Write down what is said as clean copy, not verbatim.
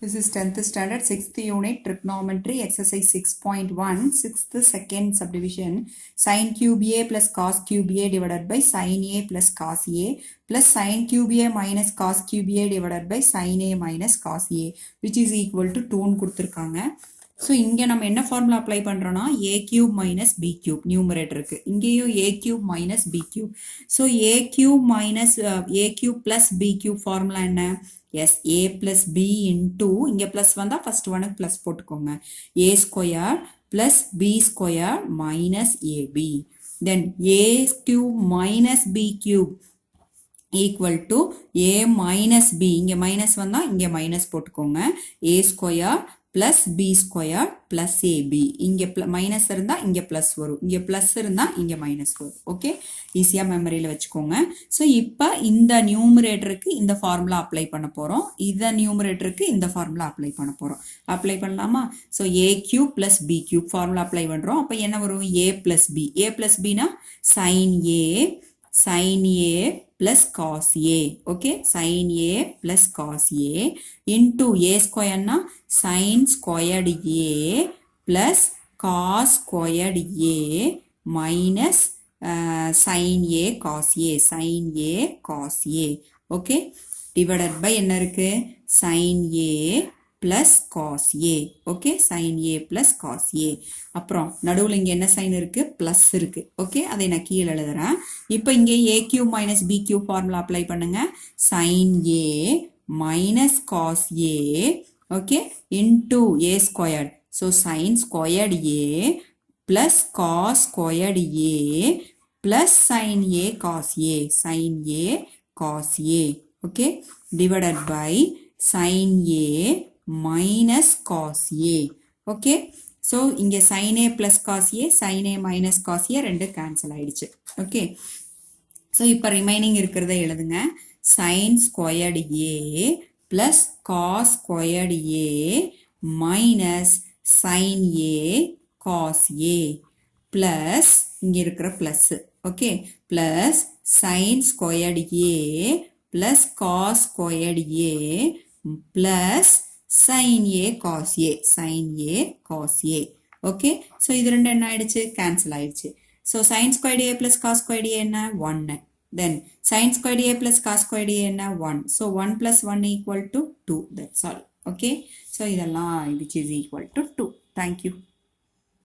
This is 10th standard 6th unit trigonometry exercise 6.1 6th second subdivision sin cube a plus cos cube a divided by sin a plus cos a plus sin cube a minus cos cube a divided by sin a minus cos a which is equal to 2 கொடுத்திருக்காங்க. So இங்கே நம்ம என்ன formula apply பண்ணுறோன்னா a cube minus b cube நியூமரேட்டருக்கு இங்கேயும் a cube minus b cube. So a cube minus a cube plus b cube formula என்ன? Yes a plus b into இங்கே plus வந்தால் ஃபஸ்ட் ஒனுக்கு ப்ளஸ் போட்டுக்கோங்க. A square plus b square minus ab. Then a cube minus b cube equal to a minus b. இங்கே minus வந்தால் இங்கே minus போட்டுக்கோங்க. A square plus b square plus ab. இங்க minus இருந்தா இங்க பிளஸ் வரும், இங்க பிளஸ் இருந்தா இங்க மைனஸ் வரும். ஓகே, ஈஸியா மெமரியில வச்சுக்கோங்க. ஸோ இப்போ இந்த நியூமரேட்டருக்கு இந்த ஃபார்முலா அப்ளை பண்ண போறோம், இந்த நியூமரேட்டருக்கு இந்த ஃபார்முலா அப்ளை பண்ண போறோம். அப்ளை பண்ணலாமா? So a cube plus b cube formula apply பண்றோம். அப்போ என்ன வரும்? A plus b. A plus பினா sine a plus cos a. Okay, sin a plus cos a into a square na sin squared a plus cos squared a minus sin a cos a. Sin a cos a. Okay, divided by என்ன இருக்கு? sin a plus cos a. Okay, sin a plus cos a. அப்புறம் நடுவில் இங்கே என்ன sign இருக்கு? Plus இருக்கு. Okay, அதை நான் கீழே எழுதுறேன். இப்போ இங்கே a cube minus b cube formula apply பண்ணுங்க. sin a minus cos a, okay, into a squared. So sin squared a plus cos squared a plus sin a cos a. sin a cos a. Okay, divided by sin a minus cos a. Okay, so இங்கே sin a plus cos a, sin a minus cos a ரெண்டு cancel ஆயிடுச்சு. Okay, so இப்போ remaining இருக்கிறத எழுதுங்க. sin squared a plus cos squared a minus sin a cos a plus இங்கே இருக்கிற plus. Okay, plus sin squared a plus cos squared a plus sin a cos a. sin a cos a. Okay, so இது ரெண்டு என்ன ஆயிடுச்சு? Cancel ஆயிடுச்சு. So sin squared a plus cos squared a என்ன? 1. தென் sin squared a plus cos squared a என்ன? 1. So 1 plus 1 equal to 2. That's all. Okay, so இதெல்லாம் which is equal to 2. Thank you.